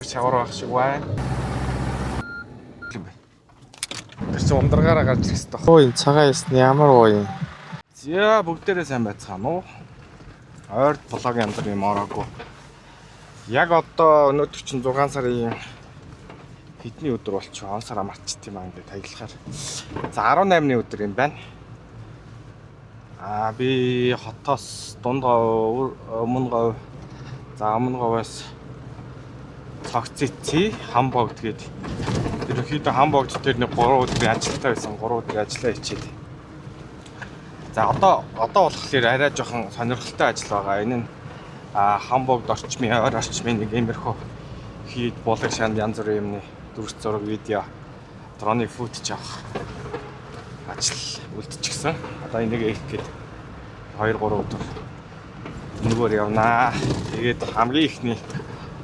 Шавар байх шиг байна. Тэр чинь ундрагаараа гарч ирэх хэрэгтэй. Ой, цагаан ясны ямар ууя. За бүгдээрээ сайн байцгаана уу? Ойр блог янз бүр юм ороогүй. Яг одоо өнөөдөр чинь 6 сарын хэдний өдөр болчих вэ? 10 сар марчт юм аа ингээд таялахаар. За 18-ны өдөр юм байна. Би хотоос Дундгов, Өмнөговь, за Өмнөговоос цогццээ Хамбогд гээд ерөнхийдөө Хамбогд дээр нэг 3 өдрийн ажилтаа байсан. 3 өдрийн ажиллаа хийчихэд. За одоо болохоор арай жоохон сонирхолтой ажил байгаа. Энэ нь Хамбогд орчмын, ойр орчмын нэг иймэрхүү хийд булаг шанд янз бүрийн юмны дүрс зураг, видео, дроны футаж авах ажил үлдчихсэн. Одоо энийг хийх гээд 2-3 өдөр нөгөөр явнаа. Тэгээд хамгийн ихний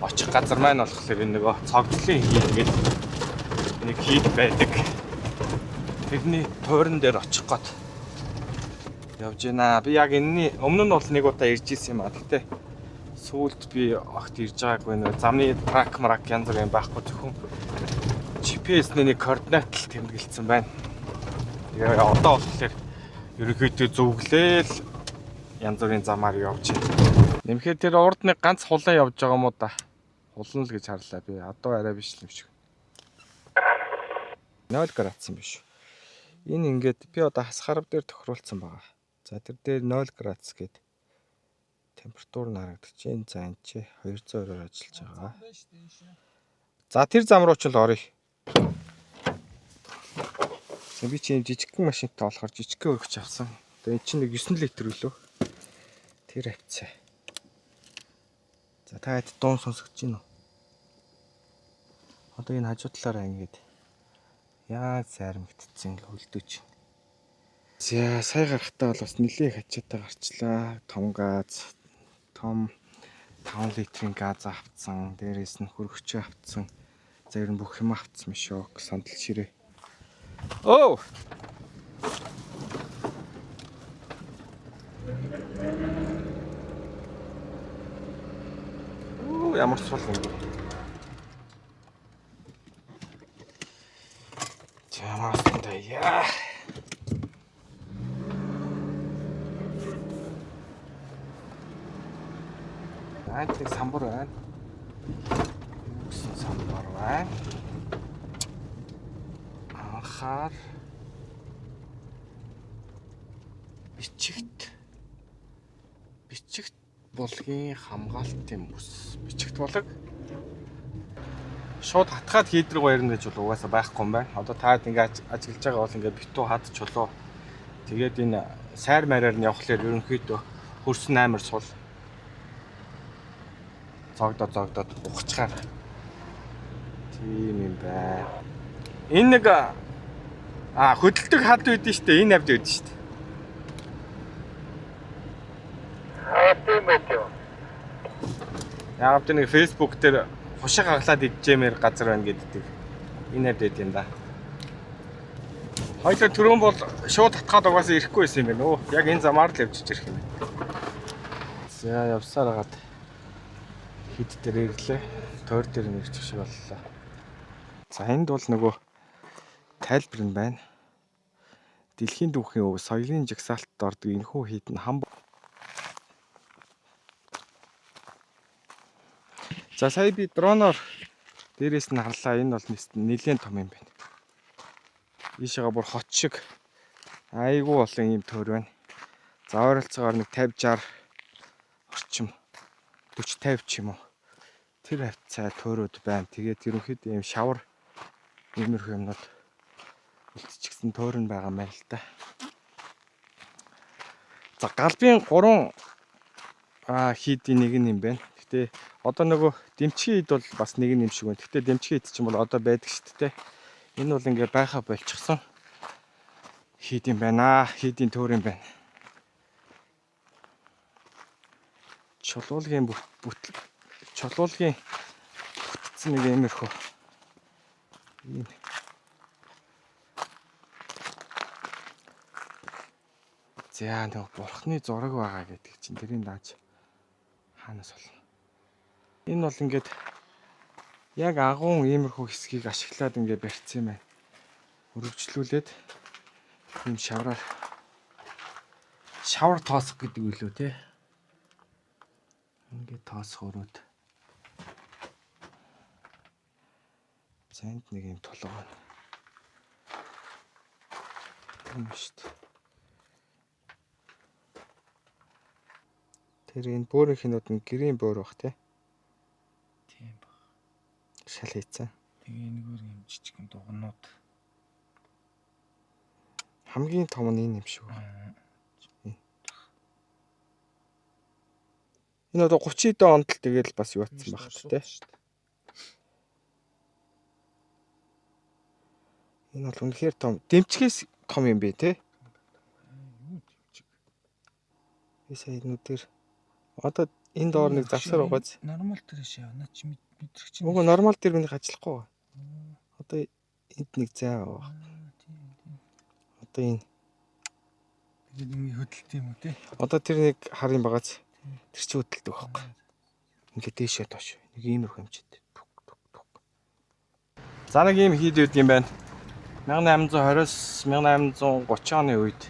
очих газар маань болохоор энэ нөгөө цогцлын хийд гээд нэг хийд байдаг. Тэрний туурин дээр очих гээд явж байна. Би яг энэний өмнө нь бол нэг удаа ирж исэн юм а. Гэтэ сүүлд би огт ирж байгаагүй нөө замны трак янз бүр юм байхгүй, зөвхөн GPS-ний нэг координат л тэмдэглэсэн байна. Тэгээ одоо болохоор ерөнхийдөө зөвглээл янз бүрийн замаар явж байна. Нэмэхээр тэр урд нэг ганц хулан явж байгаа юм уу да. Хулан л гэж харлаа би. Одоо арай биш л юм шиг. 0 градус биш. Энэ ингээд би одоо хасхарав дээр тохируулсан байгаа. За тэр дээр 0 градус гээд температур харагдаж байна. За энэ чи 200-оор ажиллаж байгаа. За тэр зам руу ч л оръё. Би чи жижигхэн машинтай болохоор жижигхэн өргөж авсан. Тэгээ эн чинь нэг 9 литр үлээ. Тэр авцаа. За та хэд дуун сонсогдож байна уу? Одоо энэ хажуу талаараа ингээд яг сайрмэгдсэн л хөлдөөж байна. За сая гарахтаа бол бас нэлээ хачаатай гарчлаа. Том газ, том 5 литрийн газ авцсан. Дээрээс нь хөргөчөө авцсан. За ер нь бүх юм авцсан биш үү? Сандал ширээ. Оо! Ямар сул юм бэ? Чамаастанда яа. Нэг самбар байна. Юусэн самбар байна. Анхаар бичигт булгийн хамгаалтын бүс. Бичигт булаг шууд хатгаад хийдрэг баярна гэж бол угаасаа байхгүй юм байна. Одоо таад ингээд ажиллаж байгаа бол ингээд битүү хад чулуу. Тэгээд энэ сайр мараар нь явхлаар ерөнхийдөө хөрсөн амар сул. Зогдоод ухачаар. Тийм юм байна. Энэ нэг хөдөлдөг хад үүдэн штэ, энэ авд үүдэн штэ. Тийм үү. Яг тэ нэг Facebook дээр хушиг хаглаад идчихэмээр газар байна гэддэг. Энэ авд үүд юм да. Хоёул түрүүн бол шууд татгаад угаасаа ирэхгүй байсан юм байна. Оо, яг энэ замаар л явж ирэх юм байна. За явсаар хагаад хид дээр ирлээ. Тойр дээр нэрчих шиг боллоо. За энд бол нөгөө тайлбар нь байна. Дэлхийн түүхийн өв соёлын жагсаалтад ордог энэхүү хід нь За сая би дроноор дээрээс нь харлаа. Энэ бол нэлээд том юм байна. Ийшээгээ бүр хот шиг айгүй олон юм тойр байна. За ойролцоогоор нэг 50-60 орчим 40-50 ч юм уу. Тэр хавцаа тойрууд байна. Тэгээд ерөнхийдөө юм шавар иймэрхүү юмнууд үлдчихсэн тойр нь байгаа мэй л та. За галбийн 3 хийдийн нэг юм байна. Гэтэ одоо нөгөө дэмчгийн хід бол бас нэг юм шиг байна. Гэтэ дэмчгийн хід ч юм бол одоо байдаг шүү дээ. Энэ бол ингээ байха болчихсон хід юм байна. Хийдийн тойр юм байна. Чулуулгийн бүтцэн нэг иймэрхүү. За нэг бурхны зураг байгаа гэдэг чинь тэрийн дааж хаанаас болно. Энэ бол ингээд Яг агуун иймэрхүү хэсгийг ашиглаад ингээ барьсан юм байна. Өргөжлүүлээд ийм шавар тоосох гэдэг үлээ те. Ингээ тоосох өрөөд. Зэнд нэг юм тулгай байна. Тийм шүү дээ. Тэр энэ бөөрийн хинүүд нь гэрийн бөөр бах те. Тийм баг. Шал хийцэн. Тэгээ нэгөр юм жижигэн дугнууд. Хамгийн том нь энэ юм шиг. Энэ одоо 30 дэ онд л тэгэл бас юу атсан баг те. Энэ бол үнэхээр том. Дэмчгээс том юм бэ те. Юу дэмчиг. Би сая нүдээр одоо энэ доор нэг завсар угааз. Нормал тэрш яа. Наа чи мэдрэх чинь. Уг нормал дээр минь ажиллахгүй. Одоо энд нэг зай аваа. Одоо энэ. Тэгээд ингэ хөдөлт юм уу те. Одоо тэр нэг харын багаз. Тэр чи хөдөлдөг байхгүй. Ингээ дээшээ тоош. Нэг иймэрхүү хэмжээд. За нэг ийм хийд үүд юм байна. 1820-с 1830 оны үед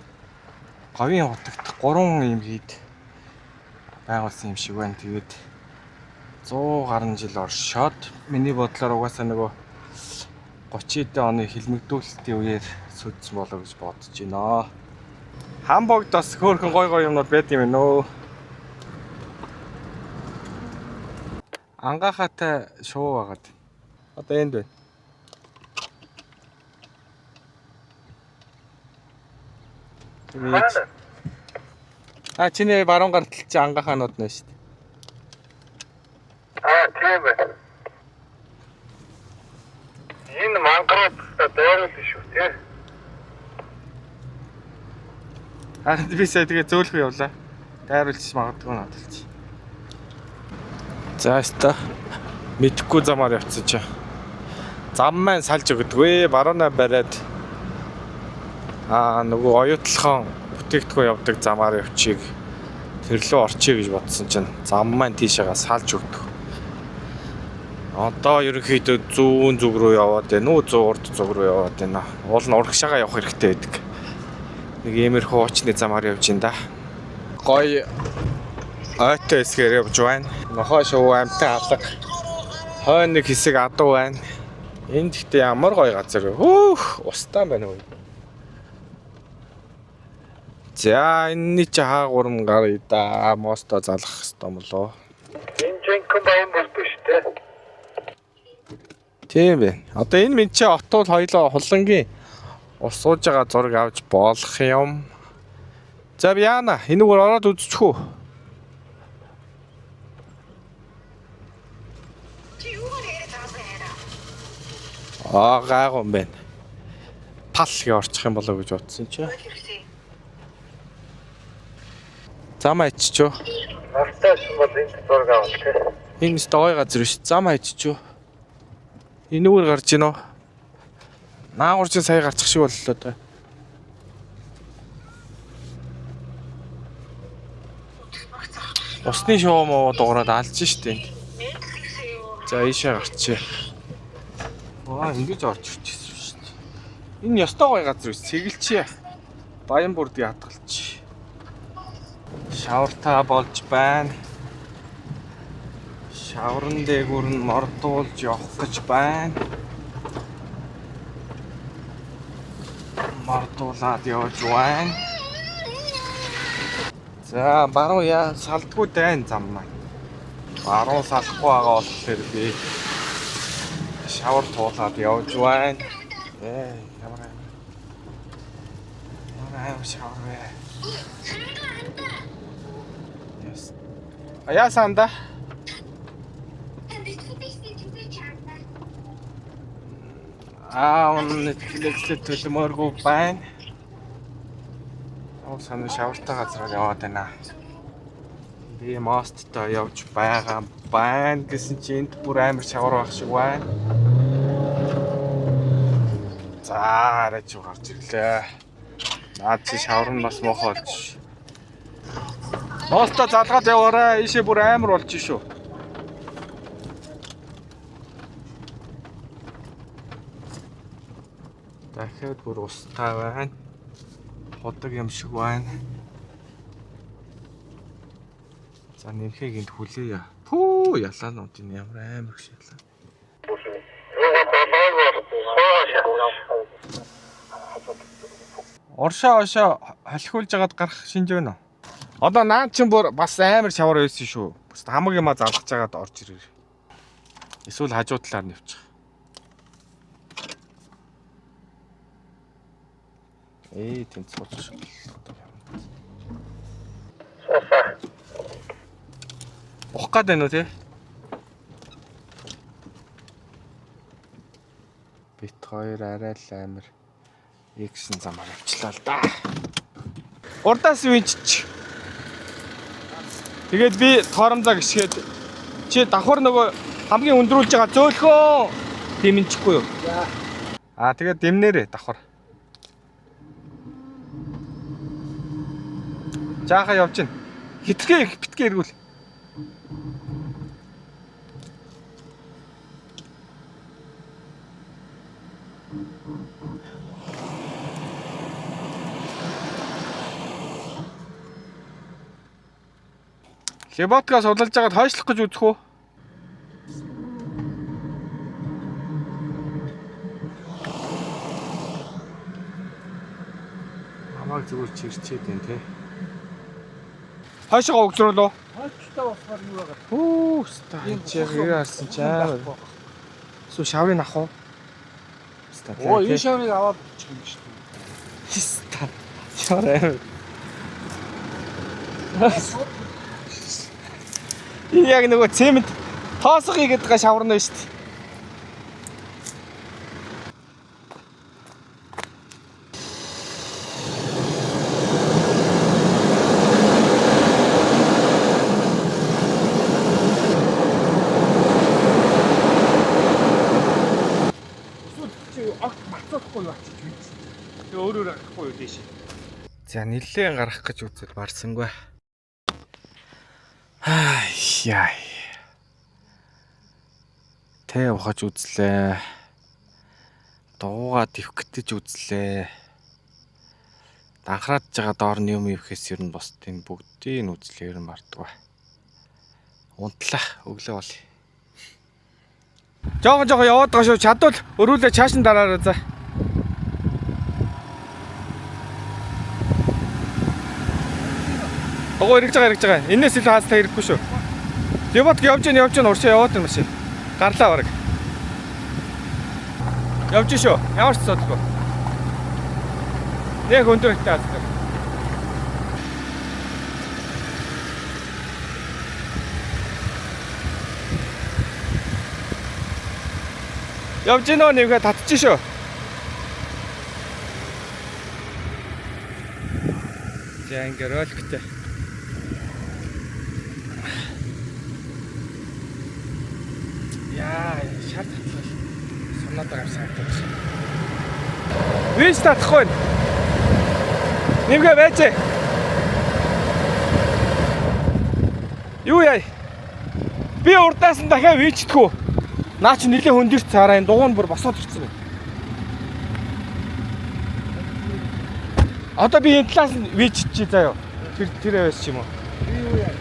говийн хутагт 3 ийм хийд байгуулсан юм шиг байна. Тэгээд 100 гаруй жил оршоод миний бодлоор угаасаа нөгөө 30-д оны хилмигдүүлэлтийн үеэр сүдсэн болоо гэж бодож байна. Хамбогд бас хөөрхөн гой юмнууд байд юм нөө. Ангахатай шуу байгаад. Одоо энд байна. Чиний баруун гарт чи ангахаанууд нэ шүү дээ. Тийм байна. Энэ мангууд дайруулж шүү тий. Харин би сая тэгээ зөөлхөө явлаа. Дайруулж магадгүй надад чи. За яста мэдхгүй замаар явцсан чи. Зам маань салж өгдөггүй. Баруунаа бариад нөгөө оюутлахын бүтээгдэхүүн явдаг замаар явчих. Тэр лөө орчих гэж бодсон чинь зам маань тийшээгээ салж өгдөг. Одоо ерөнхийдөө зүүн зүг рүү яваад байна уу, зурд зүг рүү яваад байна. Уул нь урагшаага явах хэрэгтэй байдаг. Нэг иймэрхүү уучны замаар явж ин да. Гой ойтой хэсгээр явж байна. Нохоо шуу амтай алга. Хойно нэг хэсэг адуу байна. Энд гэхдээ ямар гоё газар вэ? Хөөх, устан байна уу? За энэний чи хаагурам гарыг да мосто залах хэвээр юм лөө. Энэ жинхэнэ баян болдог шүү дээ. Тийм бэ. Одоо энэ минь чи отуул хоёлоо хулангийн ус сууж байгаа зураг авч болох юм. За яана энэгээр ороод үзчихв. Гайгүй юм байна. Пал гээ орчих юм болоо гэж бодсон чи. Зам аччихв. Настай бол энэ зураг авах тий. Энэ стой газар биш. Зам аччихв. Энэгээр гарч гинөө. Наагур чинь сая гарчих шиг боллоо доо. Усны шоу муу дуурайд алж штэ. За ийшээ гарчээ. Ингэж орж ирчихсэн шүү дээ. Энэ ёстой гоё газар биш. Цэгэлчээ. Баян бүрдийг хадгалчих. Шавартаа болж байна. Шаврын дээгүүр нь мордуулж явах гэж байна. Мордуулаад явж байна. За баруун яа салдгүй дайн зам маань. Баруун салахгүй байгаа болохоор би шавар туулаад явж байна. Ямар шавар вэ? Yes. Ясанда. Netflix-д төлмөргүй байна. Санаа шавартай газар яваад байна. Би мосттой явж байгаа байна гэсэн чи энд бүр амар шавар байх шиг байна. За арайч гарч ирлээ. Наад чи шавар нь бас муухай болж. Мостой залгаад яваарай. Ийшээ бүр амар болж шүү. Дахиад бүр устгай байна. Ходог юм шиг байна. За нэмхийг энд хүлээе. Пүү ялаануудын ямар амар их ялаа. Оршоо холхиулж жагаад гарах шинж байна уу? Одоо наад чинь бүр бас амар шавар байсан шүү. Бас хамаг юмаа залгаж жагаад орж ирээ. Эсвэл хажуу талаар нэвчих. Тэнд сууч. Ухах гээд байна уу те? Бит хоёр арай л амар экшн замаар явчлаа л да. Урдаас винчч. Тэгээд би тооромзаа гიშгээд чи давхар нөгөө хамгийн өндрүүлж байгаа зөөлхөө дэмэнчихгүй юу? Тэгээд дэмнээрээ давхар. Жааха явж гин. Хитгэе битгээ эргүүл. Леботкаас удалж жагаад хойшлох гэж үзэх үү? Амаг зүгээр чирчээд байна те. Хойшоо өгзрүүлөө. Хойчлаа болохоор юу байгаа? Хөө ста яг харсан ч аа. Сүү шаврын ах уу? Ста. Энэ шаврыг аваад бичих юм шүү дээ. Ста. Шавраа. Яг нөгөө цемент тоосго хийгээд байгаа шаварна шүү дээ. Өөрөөр гарахгүй юу дээш. За нэлээд гарах гэж үзэл барсангүй. Яа. Тэ ухаж үзлээ. Дуугаа дэвхгэтэж үзлээ. Данхраад байгаа доор нь юм ивхээс ер нь босдын бүгдийг үзлээр нь мартдаг. Унтлаа өглөө бол. Жоо яваад байгаа шүү. Чадвал өрүүлээ чаашин дараарай за. Огоо эргэж байгаа. Энээс илүү хаастай хэрэггүй шүү. Леботк явж гин уршаа яваад байна машин. Гарлаа бараг. Явж шүү. Ямар ч асуудалгүй. Нэг өндөр ихтэй хаастай. Явж гинөө нэвгээ татчих шүү. За ингэ роликтэй. Яа, шат татлал. Санаад байгаа санагдаж. Винч татахгүй. Нэмгээ байж. Юу яа? Би урдаас нь дахиад винчдэхүү. Наа чи нэлээ хөндөрч цаараа энэ дугуун бүр босоод ирсэн байна. Одоо би энэ талаас нь винччих заяа. Тэр байс ч юм уу. Би юу яа?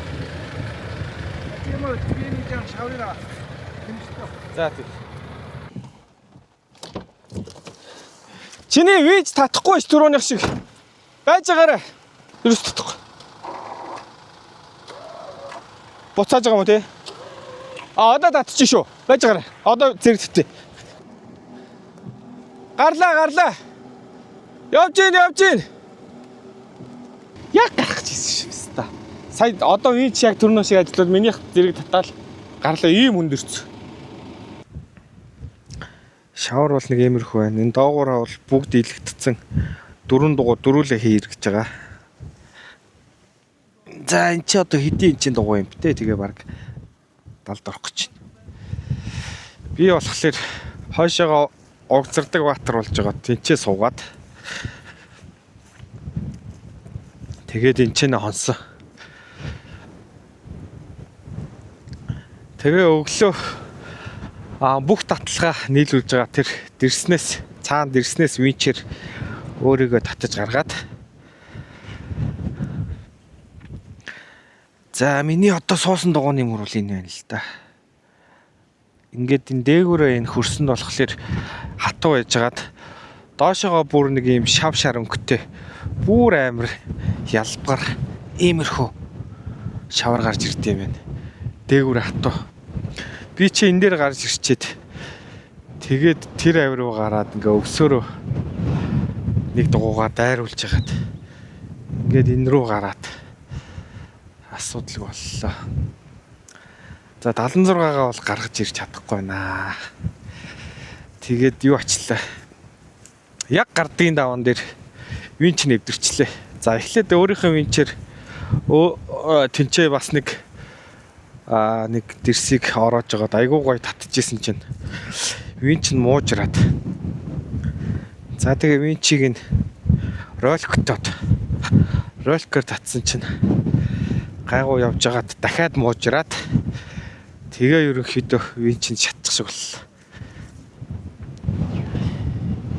Тийм үү, би нэг жан шавраа. За тийм. Чиний винч татахгүй ш түрүүнийх шиг. Байж байгаарай. Юус татахгүй. Буцааж байгаа юм уу те? Одоо татчих шүү. Байж байгаарай. Одоо зэрэг татъя. Гарлаа. Явж гин. Яг гарах гэсэн шүү дээ. Сая одоо винч яг түрүүнөө шиг ажиллаад минийх зэрэг татаал гарлаа ийм өндөрч. Шавар бол нэг иймэрхүү байна. Энэ доогоороо бол бүгд илэгдсэн. Дөрүүлээ хий гэж байгаа. За энэ чи одоо хэдийн энэ дугуй юм бэ? Тэгээ баг далд орох гэж байна. Би болохоор хойшоогоо угзардаг баатар болж байгаа. Тэнцээ суугаад. Тэгээд энэ ч нэ хонсон. Тэгээ өглөө бүх таталгаа нийлүүлж байгаа тэр дэрснээс цаанд ирснээс винчээр өөрийгөө татаж гаргаад. За миний одоо суусан дугууны мөр бол энэ байна л да. Ингээд энэ дээгүүрээ энэ хөрсөнд болохоор хатуу яжгаад доошоогоо бүр нэг юм шав шар өнгөтэй бүр амар ялбар иймэрхүү шавар гарч ирд юм байна. Дээгүүр хатуу. Би чи энэ дээр гарч ирчээд тэгээд тэр авир руу гараад ингээ өвсөөрөө нэг дугуугаа дайруулж хагаад ингээд энэ рүү гараад асуудал боллоо. За 76-гаа бол гаргаж ирч чадахгүй байна. Тэгээд юу ачлаа. Яг гардгийн даван дээр винч нэвдэрчлээ. За эхлээд өөрийнхөө винчээр тэнцээ бас нэг дэрсийг ороож жагаад айгуу гоё татчихсэн чинь винч нь муужраад. За тэгээ винчийг нь роликээр татсан чинь гайгуу явж байгаад дахиад муужраад тэгээ ерөнхийдөө винч нь шатчих шиг боллоо.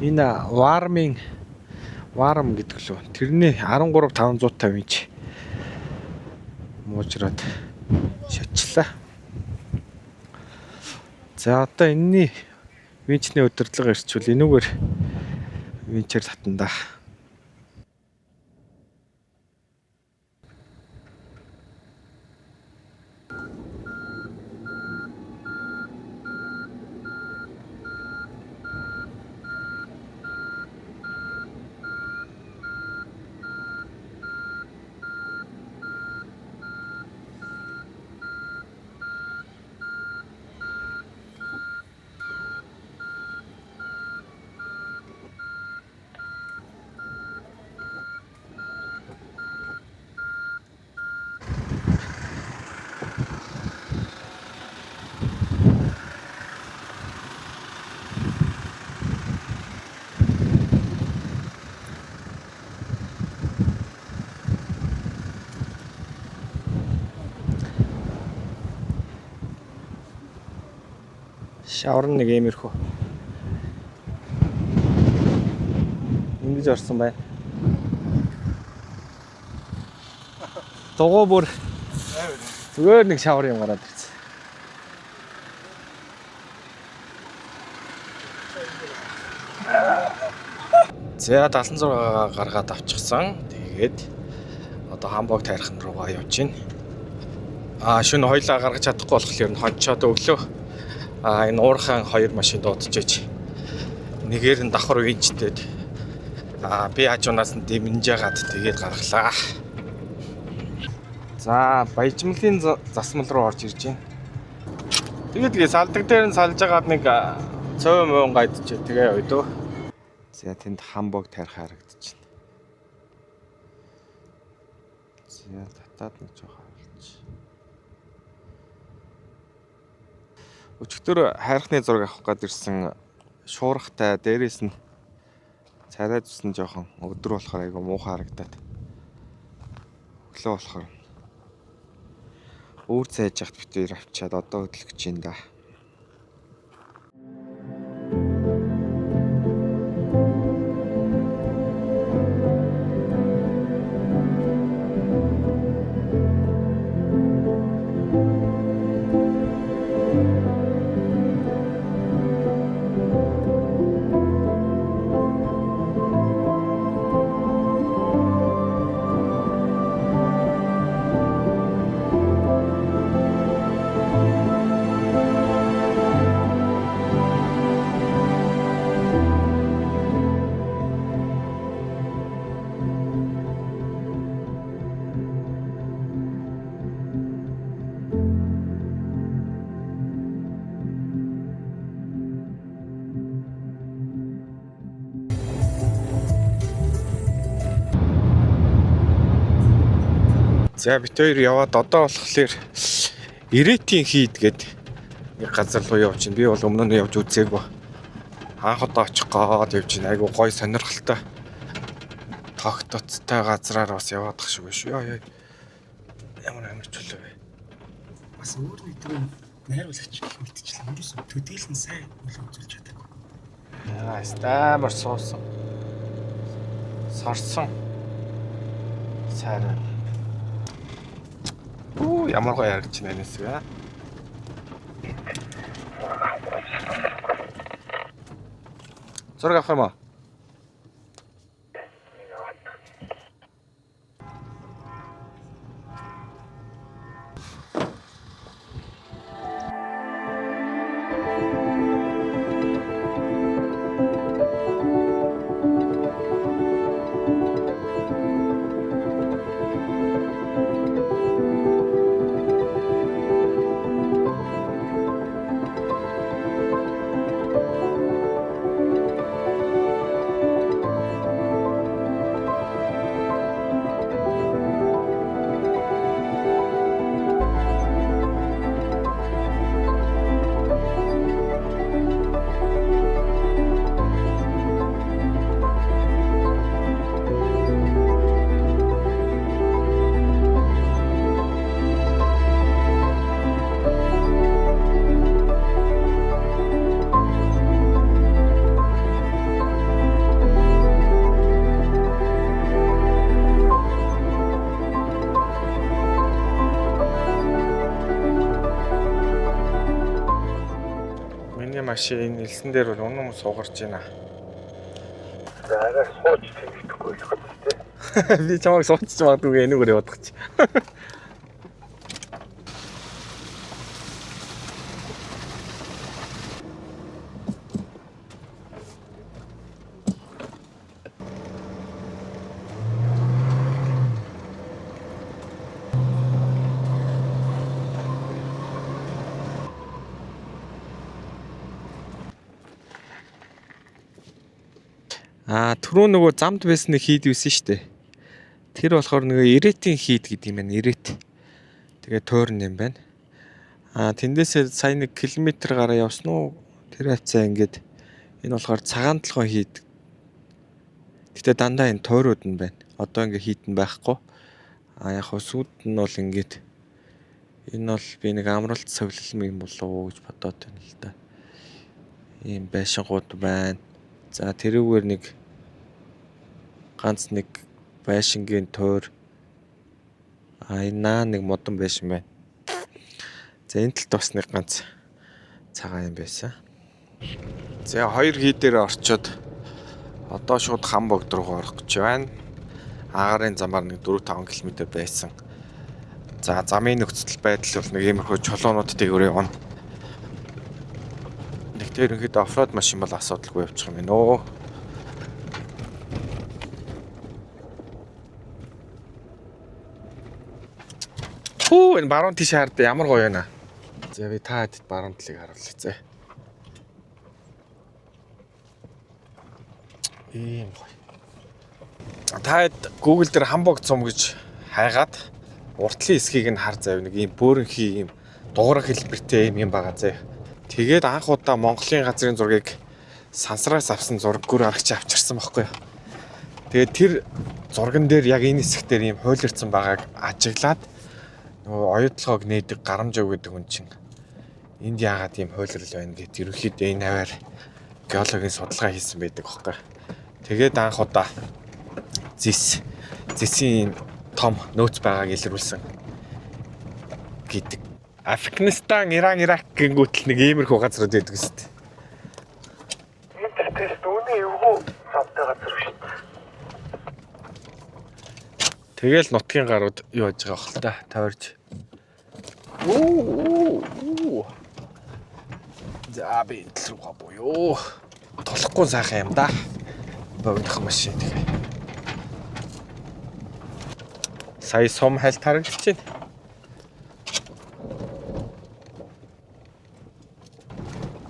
Энэ варм гэдэг лөө. Тэрний 13550 винч муужраад шатчлаа. За одоо энэний винчний удирдлага ирчвэл энүүгээр винчээр татандаа. Шавар нэг иймэрхүү. Ингэж орсон байна. Дугуй бүр зүгээр нэг шавар юм гараад ирсэн. За 76-гаа гаргаад авчихсан. Тэгээд одоо хамбог тайрхан руугаа явж байна. Шөнө хоёлаа гаргаж чадахгүй болохоор нь хончоод өглөө энэ уурхайн хоёр машин дуудчихэж нэгээр нь давхар винчтэд би хажуунаас нь дэмнэж ягаад тэгээд гаргалаа. За баяжмлын засмал руу орж ирж байна. Тэгээд салдаг дээр нь салж агаад нэг цөв мөн гайдчих тэгээ өдөө. За тэнд хамбог тарих харагдаж байна. За татаад нэг жоохон харилж. Өчигдөр хайрхны зураг авах гээд ирсэн шуурхтай дээрээс нь царай зүсэн жоохон өдөр болохоор айгу муухай харагдаад. Өглөө болохоор өөр цайж яхад битээр авчиад одоо хөдлөх гэж юм да. За бит хоёр яваад одоо болохоор Ирэтийн хийд гээд нэг газар руу явж байна. Би бол өмнө нь явж үзээгүй. Анх удаа очих гээд явж байна. Айгу гоё сонирхолтой тогтоцтой газраар бас яваадах шиг биш үү? Ямар амар чөлөө вэ? Бас өөр нэг төрлийн найруулагч гэх мэтчлэн ерөөсөө төдийлэн сайн үйл үзүүлж чадаагүй. Амар суусан. Сорсон. Сайраа. Ямар гоё харагч байна нэсгээ. Зураг авах юм аа? Машин элсэн дээр бол унам суугарч байна. Арай сууж тэмдэхгүй л хэвчээ. Би чамайг суудчих магадгүй энэгээр явах чи. Түрүү нөгөө замд байсан нэг хийд байсан шүү дээ. Тэр болохоор нөгөө ирэтийн хийд гэдэг юм байна. Ирэт. Тэгээ тойрон юм байна. Тэндээсээ сая 1 км гараа явсан уу? Тэр хавцаа ингээд энэ болохоор цагаан толгой хийд. Гэтэ дандаа энэ тойрууд нь байна. Одоо ингээд хийд нь байхгүй. Яг хөө сүйд нь бол ингээд энэ бол би нэг амралт цовлол юм болов уу гэж бодоод байна л да. Ийм байшингууд байна. За тэрүүгээр нэг ганц нэг байшингийн тойр энэ нэг модон байшин байна. За энэ талд бас нэг ганц цагаан юм байсан. За хоёр хийдээр орчоод одоо шууд Хамбогд руу орох гэж байна. Агарын замаар нэг 4-5 км байсан. За замын нөхцөл байдал бол нэг иймэрхүү чулуунуудтай өрөө явна. Нэг тэр ихэд оффроуд машин бол асуудалгүй явчих юм байна өө. Энэ баруун тийш хард ямар гоё байна. За би та хэд баруун талыг харуулъя зэ. Ийм гоё. Та хэд Google дээр Хамбогд цум гэж хайгаад уртлын эсхийг нь хар зав нэг ийм бөөрөнхий ийм дугуйр хэлбэртэй юм байгаа зэ. Тэгээд анх удаа Монголын газрын зургийг сансраас авсан зураггүй аргач авчирсан байхгүй юу. Тэгээд тэр зурган дээр яг энэ хэсэг дээр ийм хуйларсан байгааг ажиглаад нөгөө оюутлогоог нээдэг Гарамжав гэдэг хүн чинь энд яагаад ийм хуйлрал байна гэд ерөнхийдөө энэ аваар геологийн судалгаа хийсэн байдаг байхгүй. Тэгээд анх удаа зэсийн том нөөц байгааг илрүүлсэн гэдэг. Афганистан, Иран, Ирак гингүүтэл нэг иймэрхүү газрууд байдаг шүү дээ. Энэ тест үүний эвгүй хамтай газар шүү дээ. Тэгэл нутгийн гарууд юу яаж байгаа хэл та тойрч. За би энэ рүү буюу. Толохгүй сайхан юм да. Богдох машин тэгээ. Сая сум хальт харагдаж байна.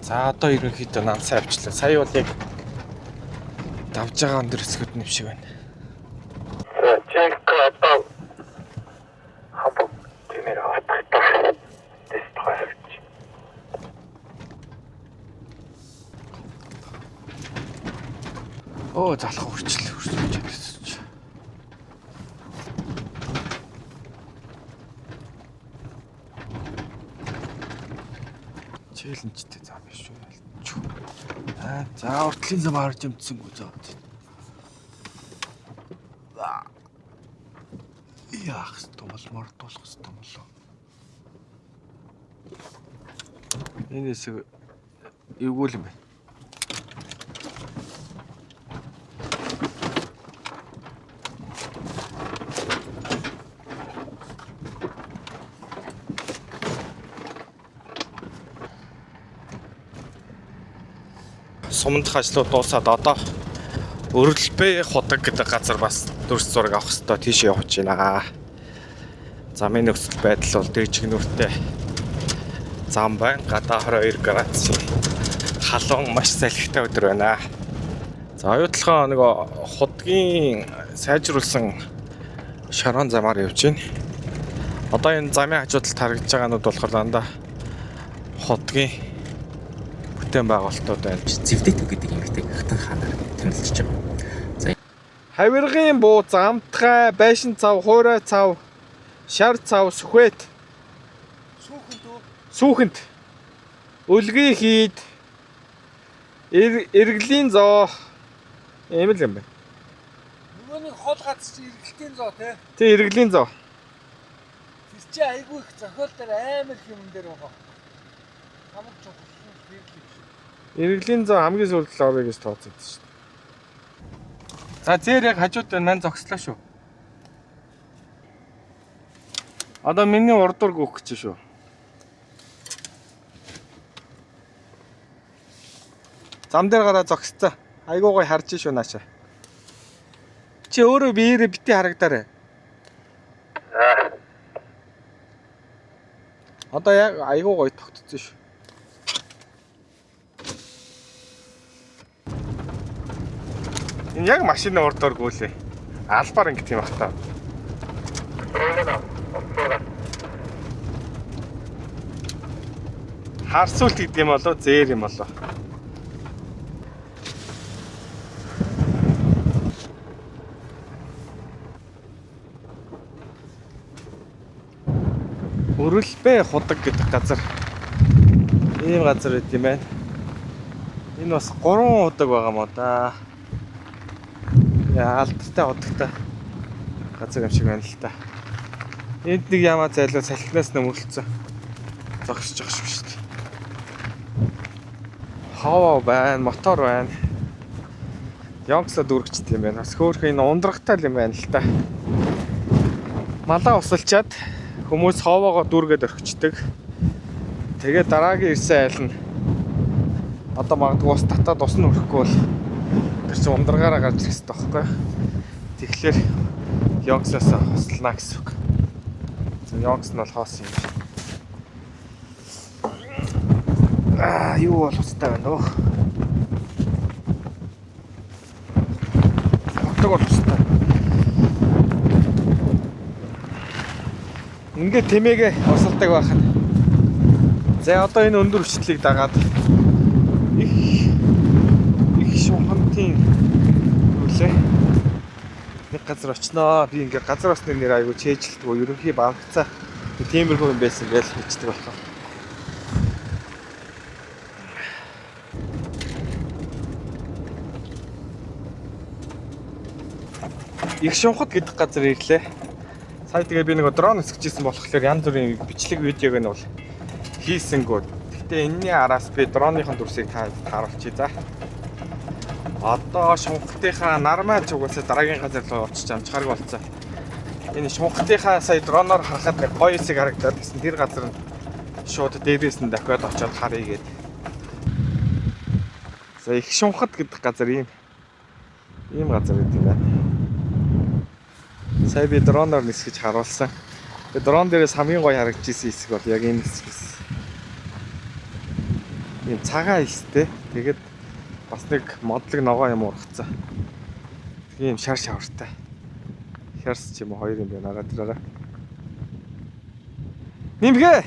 За одоо ерөнхийдөө нансаа авчлаа. Сая бол яг давж байгаа өндөр хэсгүүд нэв шиг байна. Оо залах үрчлээ. Челленжтэй зам биш үү? За уртлын зам харж юмдсангүй заа. Яах стомол мордуулах стомол. Энэ хэсэг эвгүй юм байна. Сумдах ажлууд дуусаад одоо Өрөлбэй худаг гэдэг газар бас дүрс зураг авах хэрэгтэй тийш явж байна. Замын нөхцөл байдал бол дэжигнүртэй зам байна. Гадаа 22 градус. Халуун маш салхитай өдөр байна. За оюутлахаа нэг худгийн сайжруулсан шарон замаар явж байна. Одоо энэ замын хажуудалд харагдаж байгаанууд болохоор дандаа худгийн бүтээн байгуулалтууд байна. Зэвдэгт гэдэг юмхтэй хатан хаанаар танилцж байгаа. За Хавиргын буу, замтгай, байшин цав, хуурай цав, шар цав, сүхвэт. Сүүхэнд. Үлгий хийд. Эргэлийн зоо. Ийм л юм байна. Нөгөөний хол гац чи эргэлтийн зоо те. Тэ эргэлийн зоо. Тэр чи айгүй их зохиол дээр амар юм дээр байгаа. Хамаг чухал хэрэглээ. Эргэлийн зоо хамгийн сүүлд л орё гэж тооцоод шүү дээ. За зээр яг хажууд маань зогслоо шүү. Одоо миний урдуур гүөх гэж шүү. Зам дээр гараа зогсцоо. Айгуу гой харж шүү наашаа. Чи өөрөө биеэрээ бити харагдаарай. Одоо яг айгуу гой тогтцсон шүү. Энэ яг машины урдуур гүйлээ. Албаар ингэ тийм бах та. Харсуулт гэдэг юм болоо, зээр юм болоо. Өрөлбэй худаг гэдэг газар. Ийм газар байт юм байна. Энэ бас 3 худаг байгаа мó да. Яа алдтай худагтай газар юм шиг байна л та. Энд нэг ямаа зайлуу салхинаас нөмөрлцөө. Зогсож байгаа шүү дээ. Хаваа байна, мотор байна. Явцлаа дүүргчт юм байна. Бас хөөхөн энэ ундрахтай юм байна л та. Малаа усалчаад хүмүүс хаваагаа дүүргээд орхичдаг. Тэгээ дараагийн ирсэн айл нь одоо магадгүй бас татаад усна өрөхгүй бол тэр чинь ундрагаараа гарч ирэх хэрэгтэй байхгүй. Тэгэхээр Йонксоос хослнаа гэсэн үг. За Йонкс нь бол хоос юм. Юу бол устай байна уу? Хотог бол устай. Ингээд тэмээгээ усалдаг байх нь. За одоо энэ өндөр хүчлийг дагаад их шунхантын үлээ нэг газар очноо. Би ингээд газар осны нэр айгу чэйжилдэг. Ерөнхий банкцаа тиймэрхүү юм байсан гэж хэлдэг байна. Их шунхат гэдэг газар ирлээ. Сая тэгээ би нэг дрон өсгөжсэн болохоор янз бүрийн бичлэг видеог нь бол хийсэнгүү. Гэхдээ энэний араас би дроныхон дүрсийг харуулчих за. Одоо шунхтынхаа нармаач угаасаа дараагийн газар руу очиж амжихаарг болцсон. Энэ шунхтынхаа сая дроноор харахад нэг гоё хэсэг харагдаад гэсэн тэр газар нь шууд дээрээс нь дахиад очиод харъя гээд. За их шунхат гэдэг газар ийм газар гэдэг юм байна. Сая би дроноор нисгэж харуулсан. Тэгээ дрон дээрээс хамгийн гоё харагдчихсэн хэсэг бол яг энэ хэсэг. Ийм цагаан исттэй. Тэгээд бас нэг модлог ногоо юм ургацсан. Тийм шар шавартай. Шарс ч юм уу хоёр юм байна агаа тэрээрээ. Нимгэ.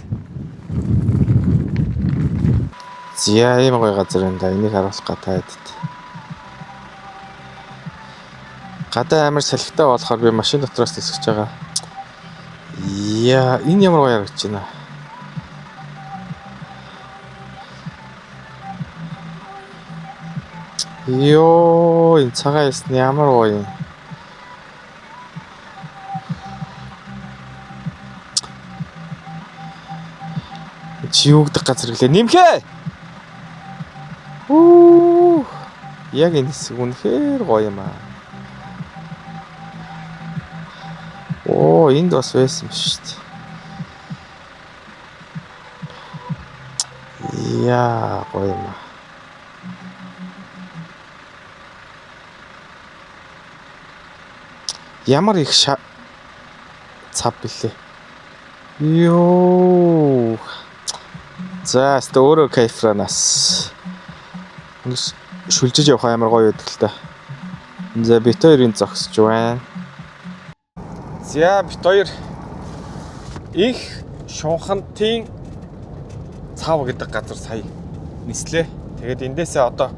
Зя ийм гоё газар энэ да. Энийг харуулах гатаад. Гадаа амар салхитай болохоор би машин дотроос нисгэж байгаа. Яа, энэ ямар гоё харагдаж байна. Йоо, энэ цагаан ясны ямар гоё юм. Чи юу гэдэг газар гэлээ нэмхээ. Үу. Яг энэ хэсэг үнэхээр гоё юм аа. Оо, энд бас байсан юм шүү дээ. Яа, гоё юм аа. Ямар их цав бэлээ. Йоо. За, өөрөө кайфранаас. Үс шүлжиж явах амар гоё байдаг л та. За, бит хоёрын зогсож байна. За бит хоёр их шунхантын цав гэдэг газар сая нислээ. Тэгээд эндээсээ одоо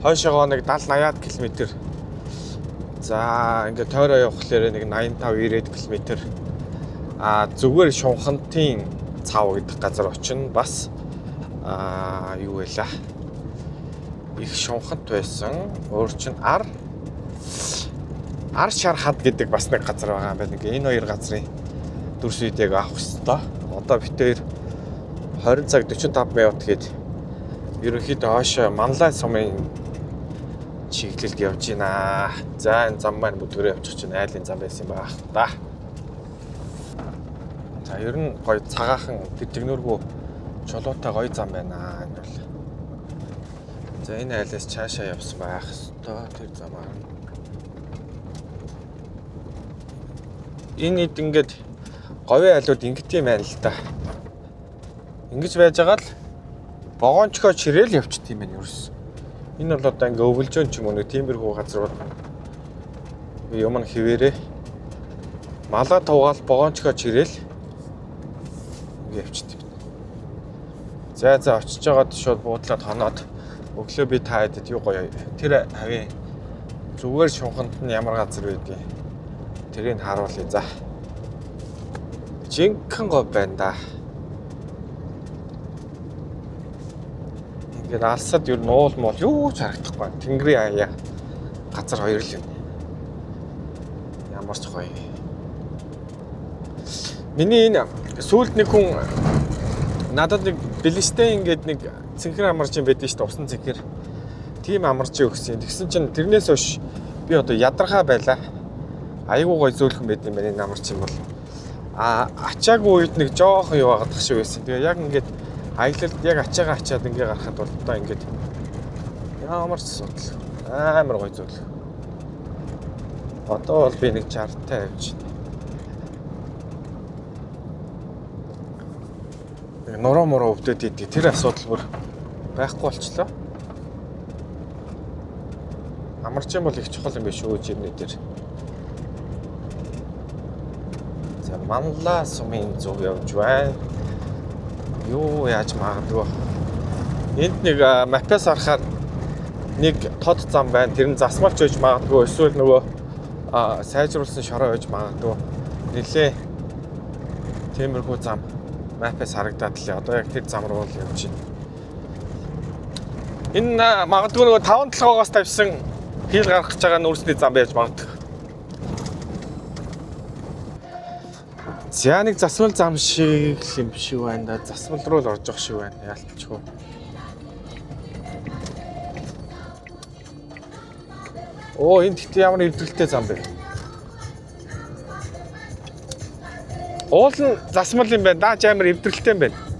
хойшоогоо нэг 70-80 км. За ингээд тойроо явхлаэр нэг 85-90 км. Зүгээр шунхантын цав гэдэг газар очино бас юу вэ? Их шунхант байсан. Өөр чинь ар шар хад гэдэг бас нэг газар байгаа юм байна. Энэ хоёр газрын дүрс үеийг авах хэрэгтэй. Одоо бит хоёр 20 цаг 45 минут гээд ерөнхийдөө хойшоо Манлай сумын чиглэлд явж байна. За энэ зам маань бүдгэрээ явчих чинь айлын зам байсан юм байна да. За ер нь гоё цагаахан тэгнүргүй чулуутай гоё зам байна энэ бол. За энэ айлаас цаашаа явсан байх ёстой тэр замаар. Энэ ид ингээд говийн айлууд ингэт юм байна л да. Ингэж байж байгаа л богоончгоо чирээл явчихт юм байна ерөөс. Энэ бол одоо ингээ өвлжөн ч юм уу нэг тиймэрхүү газар юм хിവэрээ мала туугаал богоончгоо чирээл ингээ явчихт юм. За очиж байгаад шууд буудлаад хоноод өглөө би та хэдэд юу гоё тэр хавийн зүгээр шунханд нь ямар газар байдгийг тэрийг харуулъя за. Жинхэнэ говь байна да. Ингээд алсад ер нь уул мол юу ч харагдахгүй. Тэнгэрийн аяа газар хоёр л юм. Ямар ч гоё. Миний энэ сүүлд нэг хүн надад нэг Блэстейн ингээд нэг цэнхэр амарчин байдаг шүү дээ. Усан цэнхэр. Тим амарчин өгсөн. Тэгсэн чинь тэрнээс хойш би одоо ядаргаа байлаа. Айгуу гоё зөөлхөн байд юм байна энэ амарчин бол. Ачаагүй үед нэг жоохон юу агаад тах шиг байсан. Тэгээ яг ингээд аялалд яг ачаагаа ачаад ингээ гарахад бол одоо ингээд ямар ч асуудал амар гоё зүйл. Одоо бол би нэг 60-тай авч байна. Нуруу муруу өвдөд идэв. Тэр асуудал бүр байхгүй болчлоо. Амарчин бол их чухал юм биш үү жирнэ дээр. За Манлай сумын зүг явж байна. Юу яаж магадгүй. Энд нэг мапаас харахаар нэг тод зам байна. Тэр нь засмалч байж магадгүй. Эсвэл нөгөө сайжруулсан шороо байж магадгүй. Нилээ тиймэрхүү зам мапаас харагдаад лээ. Одоо яг тэр зам руу явж байна. Энэ магадгүй нөгөө 5 толгоогоос тавьсан хил гарах гэж байгаа нүүрсний зам байж магадгүй. За нэг засвал зам шиг юм шиг байна да. Засвал руу л орж явах шиг байна. Яалтчгүй. Оо энэ тэгт ямар эвдрэлтэй зам бэ? Уул нь засмал юм байна. Даач амар эвдрэлтэй юм байна.